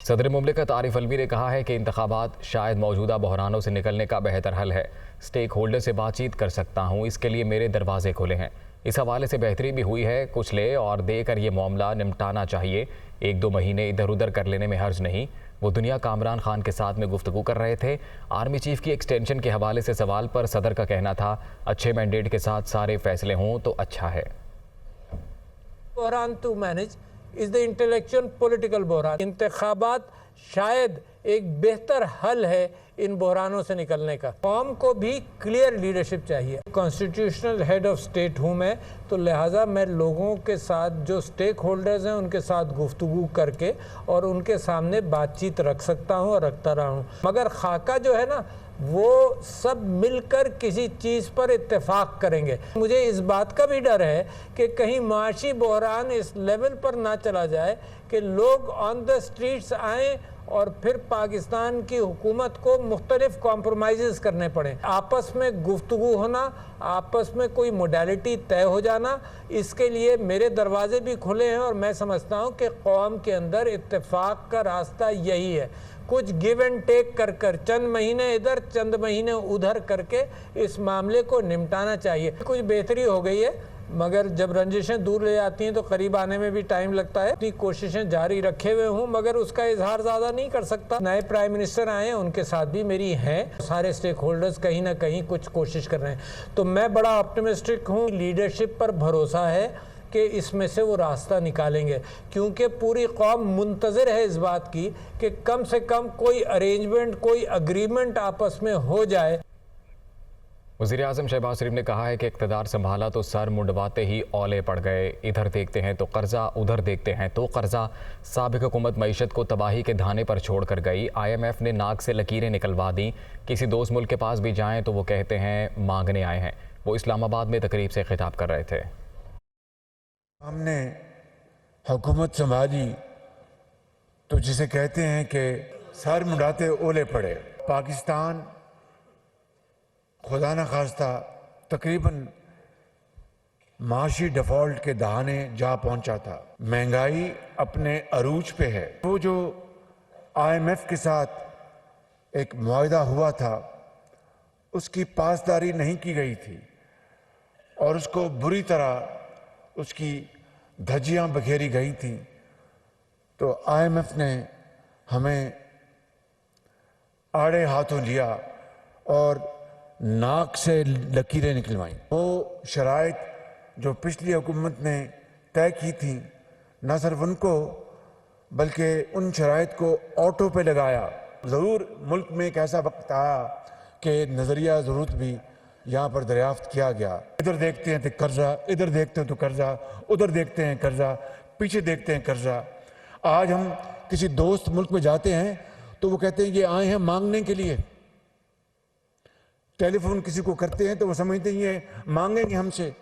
सदर मुमलिकत आरिफ अलवी ने कहा है कि इंतखाबात शायद मौजूदा बहरानों से निकलने का बेहतर हल है। स्टेक होल्डर से बातचीत कर सकता हूँ, इसके लिए मेरे दरवाजे खुले हैं। इस हवाले से बेहतरी भी हुई है, कुछ ले और देकर ये मामला निपटाना चाहिए। 1-2 महीने इधर उधर कर लेने में हर्ज नहीं। वो दुनिया कामरान खान के साथ में गुफ्तगू कर रहे थे। आर्मी चीफ की एक्सटेंशन के हवाले से सवाल पर सदर का कहना था, अच्छे मैंडेट के साथ सारे फैसले हों तो अच्छा है। बहरान to manage is the intellectual political बहरान। इंतखाबात शायद एक बेहतर हल है इन बहरानों से निकलने का। कौम को भी क्लियर लीडरशिप चाहिए। कॉन्स्टिट्यूशनल हेड ऑफ स्टेट हूँ मैं, तो लिहाजा मैं लोगों के साथ जो स्टेक होल्डर्स हैं उनके साथ गुफ्तगू करके और उनके सामने बातचीत रख सकता हूँ और रखता रहा हूँ। मगर खाका जो है ना, वो सब मिलकर किसी चीज़ पर इत्तेफाक करेंगे। मुझे इस बात का भी डर है कि कहीं माशी बहरान इस लेवल पर ना चला जाए कि लोग ऑन द स्ट्रीट्स आएँ और फिर पाकिस्तान की हुकूमत को मुख्तलिफ कॉम्प्रोमाइज़ करने पड़े। आपस में गुफ्तगू होना, आपस में कोई मोडालिटी तय हो जाना, इसके लिए मेरे दरवाजे भी खुले हैं और मैं समझता हूँ कि कौम के अंदर इत्तेफाक का रास्ता यही है। कुछ गिव एंड टेक कर चंद महीने इधर चंद महीने उधर करके इस मामले को निपटाना चाहिए। कुछ बेहतरी हो गई है, मगर जब रंजिशें दूर ले जाती हैं तो करीब आने में भी टाइम लगता है। अपनी कोशिशें जारी रखे हुए हूँ, मगर उसका इजहार ज़्यादा नहीं कर सकता। नए प्राइम मिनिस्टर आए हैं, उनके साथ भी मेरी हैं। सारे स्टेक होल्डर्स कहीं ना कहीं कुछ कोशिश कर रहे हैं, तो मैं बड़ा ऑप्टिमिस्टिक हूँ। लीडरशिप पर भरोसा है कि इसमें से वो रास्ता निकालेंगे, क्योंकि पूरी कौम मुंतज़िर है इस बात की कि कम से कम कोई अरेंजमेंट, कोई अग्रीमेंट आपस में हो जाए। वज़ीर-ए-आज़म शहबाज शरीफ ने कहा है कि इक़्तिदार संभाला तो सर मुंडवाते ही औले पड़ गए। इधर देखते हैं तो कर्जा, उधर देखते हैं तो कर्जा। साबिक़ हुकूमत मईशत को तबाही के धाने पर छोड़ कर गई। IMF ने नाक से लकीरें निकलवा दी। किसी दोस्त मुल्क के पास भी जाएं तो वो कहते हैं मांगने आए हैं। वो इस्लामाबाद में तकरीब से खिताब कर रहे थे। हमने हुकूमत संभाली तो जिसे कहते हैं कि सर मुंडाते ओले पड़े। पाकिस्तान खुदा न खास्ता तकरीबन माशी डिफॉल्ट के दहाने जा पहुंचा था। महंगाई अपने अरूज पे है। वो जो IMF के साथ एक मुआहदा हुआ था, उसकी पासदारी नहीं की गई थी और उसको बुरी तरह उसकी धज्जियां बखेरी गई थी। तो IMF ने हमें आड़े हाथों लिया और नाक से लकीरें निकलवाई। वो शराइत जो पिछली हुकूमत ने तय की थी, न सिर्फ उनको बल्कि उन शराइत को ऑटो पे लगाया। ज़रूर मुल्क में एक ऐसा वक्त आया कि नज़रिया ज़रूरत भी यहाँ पर दरियाफ्त किया गया। इधर देखते हैं तो कर्जा, इधर देखते हैं तो कर्जा, उधर देखते हैं कर्जा, पीछे देखते हैं कर्जा। आज हम किसी दोस्त मुल्क में जाते हैं तो वो कहते हैं ये आए हैं मांगने के लिए। टेलीफोन किसी को करते हैं तो वो समझते हैं ये मांगेंगे हमसे।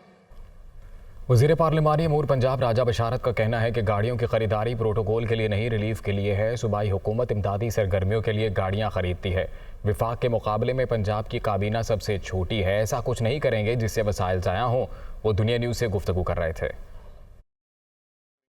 वज़ीर पार्लिमानी अमूर पंजाब राजा बशारत का कहना है कि गाड़ियों की खरीदारी प्रोटोकॉल के लिए नहीं, रिलीफ के लिए है। सूबाई हुकूमत इमदादी सरगर्मियों के लिए गाड़ियां खरीदती है। विफाक के मुकाबले में पंजाब की काबीना सबसे छोटी है। ऐसा कुछ नहीं करेंगे जिससे वसाइल ज़ाया हों। वो दुनिया न्यूज़ से गुफ्तगू कर रहे थे।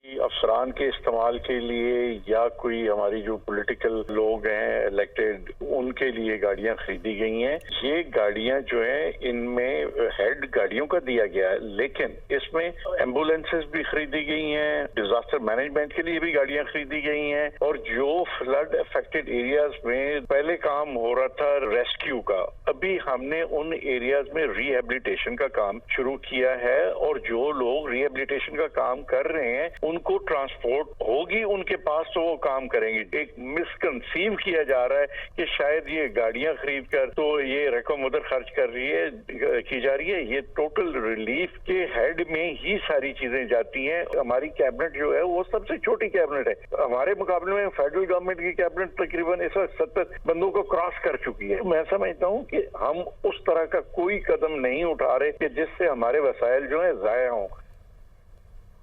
अफसरान के इस्तेमाल के लिए या कोई हमारी जो पॉलिटिकल लोग हैं इलेक्टेड, उनके लिए गाड़ियां खरीदी गई हैं। ये गाड़ियां जो हैं इनमें हेड गाड़ियों का दिया गया है, लेकिन इसमें एम्बुलेंसेस भी खरीदी गई हैं, डिजास्टर मैनेजमेंट के लिए भी गाड़ियां खरीदी गई हैं। और जो फ्लड अफेक्टेड एरियाज में पहले काम हो रहा था रेस्क्यू का, अभी हमने उन एरियाज में रिहेबिलिटेशन का काम शुरू किया है और जो लोग रिहेबिलिटेशन का काम कर रहे हैं उनको ट्रांसपोर्ट होगी उनके पास तो वो काम करेंगे। एक मिसकंसीव किया जा रहा है कि शायद ये गाड़ियां खरीद कर तो ये रकम उधर खर्च की जा रही है। ये टोटल रिलीफ के हेड में ही सारी चीजें जाती हैं। हमारी कैबिनेट जो है वो सबसे छोटी कैबिनेट है। हमारे मुकाबले में फेडरल गवर्नमेंट की कैबिनेट तकरीबन इस वक्त 70 बंदों को क्रॉस कर चुकी है। मैं समझता हूँ कि हम उस तरह का कोई कदम नहीं उठा रहे कि जिससे हमारे वसाइल जो है जाया हों।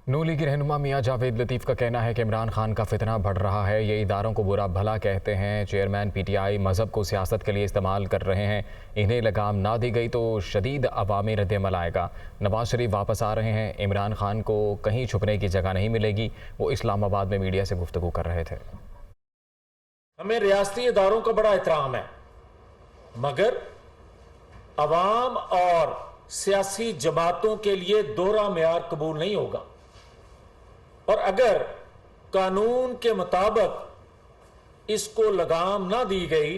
नून लीग रहनुमा मियां जावेद लतीफ़ का कहना है कि इमरान खान का फितना बढ़ रहा है। ये इदारों को बुरा भला कहते हैं। चेयरमैन PTI मज़हब को सियासत के लिए इस्तेमाल कर रहे हैं। इन्हें लगाम ना दी गई तो शदीद अवामी रद्द-ए-अमल आएगा। नवाज शरीफ वापस आ रहे हैं। इमरान खान को कहीं छुपने की जगह नहीं मिलेगी। वो इस्लामाबाद में मीडिया से गुफ्तगू कर रहे थे। हमें रियासती इदारों का बड़ा एहतराम है, मगर अवाम और सियासी जमातों के लिए दोहरा मेयार कबूल नहीं होगा। और अगर कानून के मुताबिक इसको लगाम ना दी गई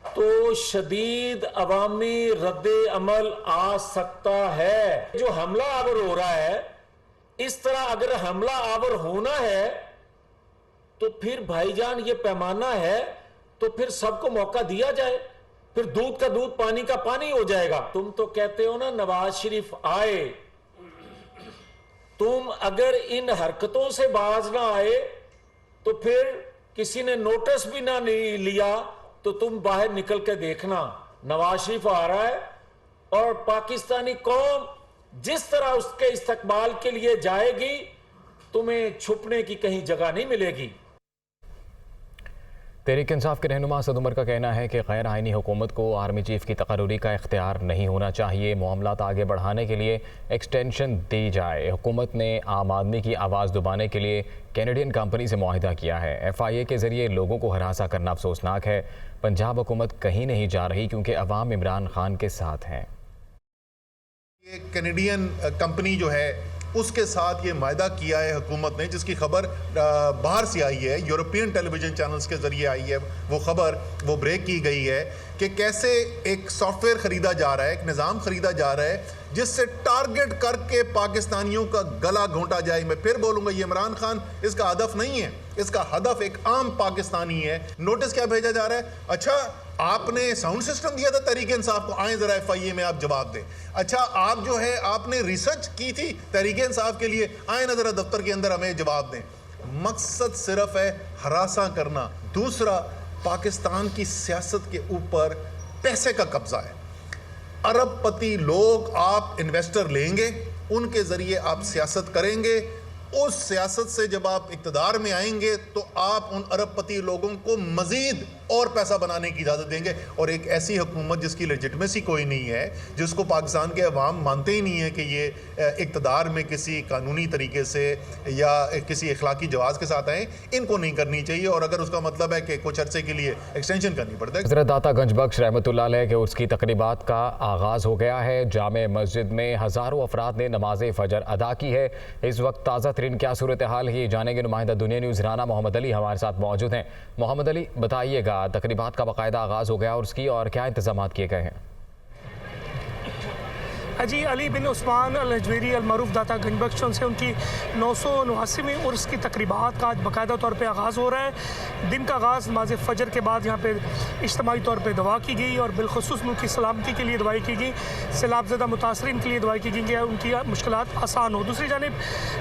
तो शदीद अवामी रद्दे अमल आ सकता है। जो हमला आवर हो रहा है, इस तरह अगर हमला आवर होना है तो फिर भाईजान ये पैमाना है, तो फिर सबको मौका दिया जाए, फिर दूध का दूध पानी का पानी हो जाएगा। तुम तो कहते हो ना नवाज शरीफ आए, तुम अगर इन हरकतों से बाज ना आए तो फिर किसी ने नोटिस भी ना लिया तो तुम बाहर निकल के देखना, नवाज शरीफ आ रहा है और पाकिस्तानी कौम जिस तरह उसके इस्तकबाल के लिए जाएगी, तुम्हें छुपने की कहीं जगह नहीं मिलेगी। तहरीक इंसाफ के रहनुमा असद उमर का कहना है कि गैर आइनी हुकूमत को आर्मी चीफ की तकर्रुरी का इख्तियार नहीं होना चाहिए। मामलात आगे बढ़ाने के लिए एक्सटेंशन दी जाए। हुकूमत ने आम आदमी की आवाज़ दबाने के लिए कैनेडियन कंपनी से मुआहिदा किया है। FIA के ज़रिए लोगों को हरासा करना अफसोसनाक है। पंजाब हुकूमत कहीं नहीं जा रही क्योंकि अवाम इमरान खान के साथ हैं। ये कैनेडियन कंपनी जो है उसके साथ ये मायदा किया है हुकूमत ने, जिसकी खबर बाहर से आई है, यूरोपियन टेलीविजन चैनल्स के ज़रिए आई है। वो खबर वो ब्रेक की गई है कि कैसे एक सॉफ्टवेयर ख़रीदा जा रहा है, एक निज़ाम ख़रीदा जा रहा है जिससे टारगेट करके पाकिस्तानियों का गला घोंटा जाए। मैं फिर बोलूँगा, ये इमरान खान इसका हदफ नहीं है, इसका हदफ एक आम पाकिस्तानी है। नोटिस क्या भेजा जा रहा है? अच्छा, आपने साउंड सिस्टम दिया था तहरीक इंसाफ को, आए जरा FIA में आप जवाब दें। अच्छा, आप जो है आपने रिसर्च की थी तहरीक इंसाफ के लिए, आए ना जरा दफ्तर के अंदर हमें जवाब दें। मकसद सिर्फ है हरासा करना। दूसरा, पाकिस्तान की सियासत के ऊपर पैसे का कब्जा है। अरबपति लोग आप इन्वेस्टर लेंगे, उनके जरिए आप सियासत करेंगे। उस सियासत से जब आप इक़्तिदार में आएंगे तो आप उन अरबपति लोगों को मजीद और पैसा बनाने की इजाज़त देंगे। और एक ऐसी हुकूमत जिसकी लेजिटमेसी कोई नहीं है, जिसको पाकिस्तान के अवाम मानते ही नहीं है कि ये इक़्तिदार में किसी कानूनी तरीके से या किसी अखलाकी जवाज़ के साथ आए, इनको नहीं करनी चाहिए। और अगर उसका मतलब है कि कुछ अरसे के लिए एक्सटेंशन करनी पड़ता है। हज़रत दाता गंज बख्श रहमतुल्लाह अलैह के उसकी तकरीबात का आगाज़ हो गया है। जामे मस्जिद में हज़ारों अफराद ने नमाज फ़जर अदा की है। इस वक्त ताज़ा तरीन क्या सूरत हाल है, जानेंगे। नुमाइंदा दुनिया न्यूज़ राना मोहम्मद अली हमारे साथ मौजूद हैं। मोहम्मद अली, बताइएगा, तकरीबात का बाकायदा आगाज़ हो गया और उसकी और क्या इंतजाम किए गए हैं? जी, अली बिन उस्मान अल हजवेरी अल मरूफ दाता गंजबख्श से उनकी 989वीं उर्स की तकरीबात का आज बाकायदा तौर पे आगाज़ हो रहा है। दिन का आगाज़ नमाज फ़जर के बाद यहाँ पे इज्तिमाई तौर पे दुआ की गई और बिलखुसूस मुल्क की सलामती के लिए दुआई की गई, सैलाबज़दा मुतासरीन के लिए दुआई की गई कि उनकी मुश्किलात आसान हो। दूसरी जानिब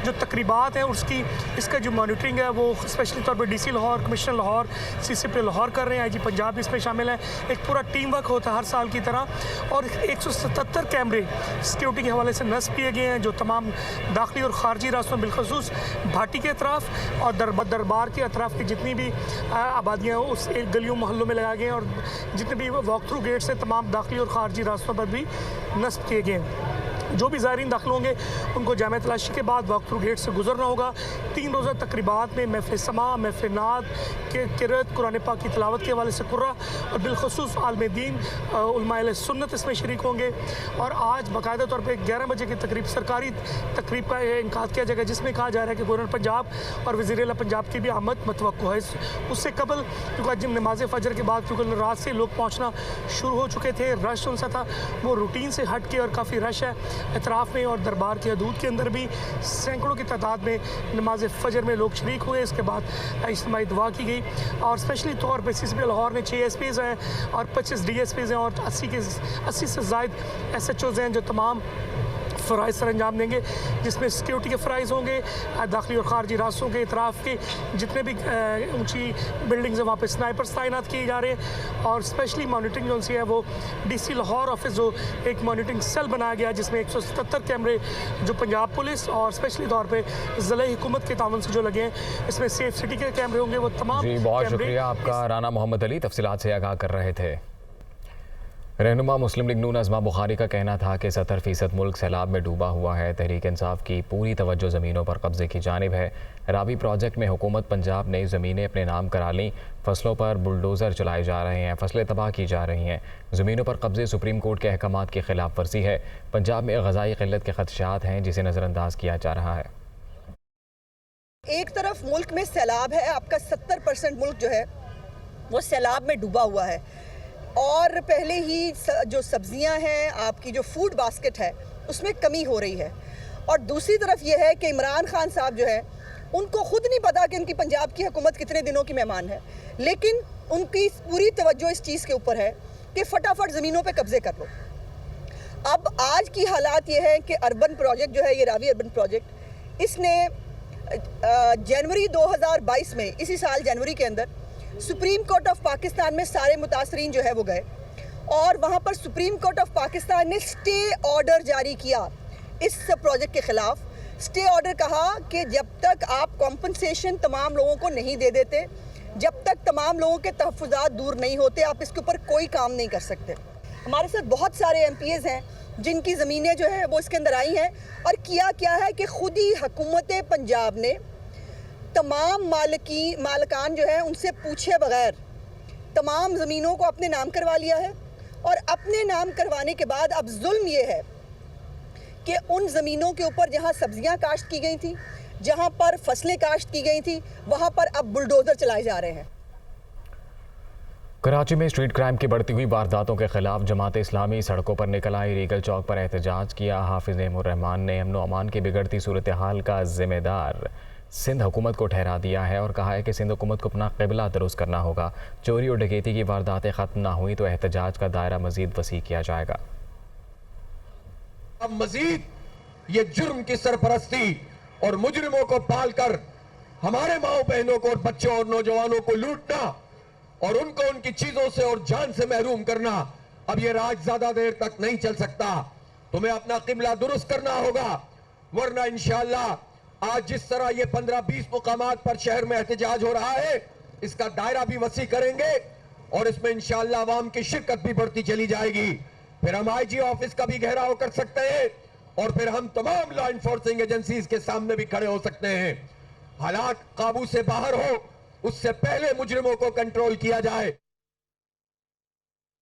जो तकरीबात हैं उसकी इसका जो मॉनिटरिंग है वो स्पेशली तौर पर DC Lahore, commissioner Lahore, CCP Lahore कर रहे हैं। IG पंजाब इसमें शामिल है। एक पूरा टीम वर्क होता है हर साल की तरह। और 177 कैमरे सिक्योरिटी के हवाले से नस्ब किए गए हैं, जो तमाम दाखिली और खारजी रास्तों में बिलखसूस भाटी के अतराफ़ और दरबार के अतराफ़ की जितनी भी आबादियाँ उस गलियों मोहल्लों में लगाए गए हैं और जितने भी वॉक थ्रू गेट से तमाम दाखिली और खारजी रास्तों पर भी नस्ब किए गए हैं। जो भी ज़ायरीन दाखिल होंगे उनको जामे तलाशी के बाद वॉक थ्रू गेट से गुजरना होगा। 3 रोज़ा तकरीबात में महफ़िल समा, महफ़िल नात के किरत, कुरान पाक की तिलावत के हवाले से कुर्रा और बिलखसूस आलम दीन उलमाए सुन्नत इसमें शरीक होंगे। और आज बाकायदा तौर पर 11 बजे की तकरीब, सरकारी तकरीब का इनकाद किया जाएगा, जिसमें कहा जा रहा है कि गवर्नर पंजाब और वज़ीर आला पंजाब की भी आमद मतवक्को है। उससे कबल क्योंकि आज नमाज फ़जर के बाद क्योंकि रात से लोग पहुँचना शुरू हो चुके थे, रश उनसा था वो रूटीन से हट के और काफ़ी रश है अतराफ़ में। और दरबार के हदूद के अंदर भी सैकड़ों की तादाद में नमाज फ़जर में लोग शरीक हुए। इसके बाद इज्तिमाई दुआ की गई और स्पेशली तौर पर CCP लाहौर में 6 SPs हैं और 25 DSPs हैं और 80 से ज़ायद SHOs हैं जो तमाम फ़राइज़ सर अंजाम देंगे, जिसमें सिक्योरिटी के फ़राइज़ होंगे, दाखिली और खारजी रास्तों के इतराफ़ के जितने भी ऊंची बिल्डिंग्स हैं वहाँ पे स्नाइपर्स तैनात किए जा रहे हैं। और स्पेशली मॉनिटरिंग जो सी है वो DC लाहौर ऑफिस जो एक मॉनिटरिंग सेल बनाया गया, जिसमें 177 कैमरे जो पंजाब पुलिस और स्पेशली तौर पर ज़िला हुकूमत के तावन से जो लगे हैं, इसमें सेफ सिटी के कैमरे होंगे। वो तमाम बहुत शुक्रिया आपका राना मोहम्मद अली, तफसीलात से आगाह कर रहे थे। रहनुमा मुस्लिम लीग नून अज़मा बुखारी का कहना था कि 70% मुल्क सैलाब में डूबा हुआ है। तहरीक इंसाफ की पूरी तवज्जो ज़मीनों पर कब्जे की जानिब है। रावी प्रोजेक्ट में हुकूमत पंजाब ने ज़मीनें अपने नाम करा लीं। फसलों पर बुलडोज़र चलाए जा रहे हैं, फसलें तबाह की जा रही हैं। ज़मीनों पर कब्जे सुप्रीम कोर्ट के अहकामात की खिलाफ वर्जी है। पंजाब में ग़ज़ाई क़िल्लत के खदशात हैं जिसे नज़रअंदाज किया जा रहा है। एक तरफ मुल्क में सैलाब है, आपका 70% मुल्क जो है वो सैलाब में डूबा हुआ है और पहले ही जो सब्जियां हैं, आपकी जो फूड बास्केट है उसमें कमी हो रही है। और दूसरी तरफ ये है कि इमरान खान साहब जो है उनको खुद नहीं पता कि उनकी पंजाब की हुकूमत कितने दिनों की मेहमान है, लेकिन उनकी पूरी तवज्जो इस चीज़ के ऊपर है कि फटाफट ज़मीनों पे कब्जे कर लो। अब आज की हालात ये है कि अर्बन प्रोजेक्ट जो है, ये रावी अर्बन प्रोजेक्ट, इसने जनवरी 2022 में, इसी साल जनवरी के अंदर सुप्रीम कोर्ट ऑफ पाकिस्तान में सारे मुतासरीन जो है वो गए और वहाँ पर सुप्रीम कोर्ट ऑफ पाकिस्तान ने स्टे ऑर्डर जारी किया इस प्रोजेक्ट के ख़िलाफ़। स्टे ऑर्डर कहा कि जब तक आप कॉम्पनसेशन तमाम लोगों को नहीं दे देते, जब तक तमाम लोगों के तहफ़्फ़ुज़ात दूर नहीं होते, आप इसके ऊपर कोई काम नहीं कर सकते। हमारे साथ बहुत सारे MPs हैं जिनकी ज़मीनें जो है वो इसके अंदर आई हैं और किया क्या है कि ख़ुद ही हुकूमत पंजाब ने तमाम मालिकान जो है उनसे पूछे बगैर तमाम ज़मीनों को अपने नाम करवा लिया है। और अपने नाम करवाने के बाद अब जुल्म ये है कि उन ज़मीनों के ऊपर जहाँ सब्जियाँ काश्त की गई थी, जहाँ पर फसलें काश्त की गई थी, वहाँ पर अब बुलडोज़र चलाए जा रहे हैं। कराची में स्ट्रीट क्राइम की बढ़ती हुई वारदातों के खिलाफ जमात इस्लामी सड़कों पर निकल आई। रीगल चौक पर एहतजाज किया। हाफिज नेमुर रहमान ने अमन व अमान की बिगड़ती सूरत हाल का जिम्मेदार सिंध हुकूमत को ठहरा दिया है और कहा है कि सिंध हुकूमत को अपना क़िबला दुरुस्त करना होगा। चोरी और डकैती की वारदातें ख़त्म ना हुई तो एहतजाज का दायरा मज़ीद वसी किया जाएगा। अब मजीद ये जुर्म की सरपरस्ती और मुजरिमों को पालकर हमारे माओ बहनों को और बच्चों और नौजवानों को लूटना और उनको उनकी चीजों से और जान से महरूम करना, अब ये राज ज्यादा देर तक नहीं चल सकता। तुम्हें अपना क़िबला दुरुस्त करना होगा, वरना इंशाअल्लाह आज जिस तरह ये 15-20 मुकामात पर शहर में एहतजाज हो रहा है, इसका दायरा भी वसी करेंगे और इसमें इंशाअल्लाह अवाम की शिरकत भी बढ़ती चली जाएगी। फिर हम IG ऑफिस का भी घेराव कर सकते हैं और फिर हम तमाम लॉ इन्फोर्सिंग एजेंसीज के सामने भी खड़े हो सकते हैं। हालात काबू से बाहर हो, उससे पहले मुजरिमों को कंट्रोल किया जाए।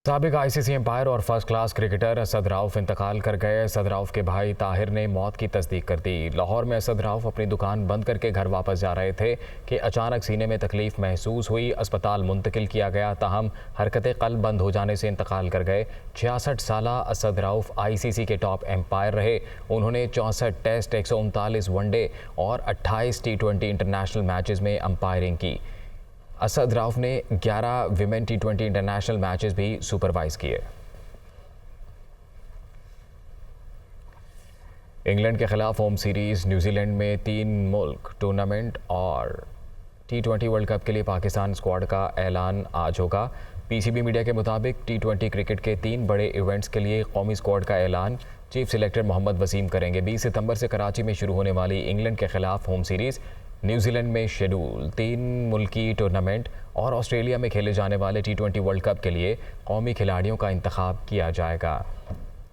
साबिक ICC एम्पायर और first class cricketer Asad Rauf इंतकाल कर गए। असद राउफ के भाई ताहिर ने मौत की तस्दीक कर दी। लाहौर में असद राउफ अपनी दुकान बंद करके घर वापस जा रहे थे कि अचानक सीने में तकलीफ महसूस हुई। अस्पताल मुंतकिल किया गया, ताहम हरकत क़ल्ब बंद हो जाने से इंतकाल कर गए। 66 साला असद राउफ ICC के टॉप एम्पायर रहे। उन्होंने 64 टेस्ट, 139 वनडे और 28 T20 इंटरनेशनल मैचेस में अंपायरिंग की। असद राउफ ने 11 विमेन T20 इंटरनेशनल मैचेस भी सुपरवाइज किए। इंग्लैंड के खिलाफ होम सीरीज न्यूजीलैंड में 3 मुल्क टूर्नामेंट और T20 वर्ल्ड कप के लिए पाकिस्तान स्क्वाड का ऐलान आज होगा। PCB मीडिया के मुताबिक T20 क्रिकेट के 3 बड़े इवेंट्स के लिए कौमी स्क्वाड का ऐलान चीफ सिलेक्टर मोहम्मद वसीम करेंगे। 20 सितंबर से कराची में शुरू होने वाली इंग्लैंड के खिलाफ होम सीरीज़, न्यूजीलैंड में शेड्यूल 3 मुल्की टूर्नामेंट और ऑस्ट्रेलिया में खेले जाने वाले T20 वर्ल्ड कप के लिए कौमी खिलाड़ियों का इंतखाब किया जाएगा।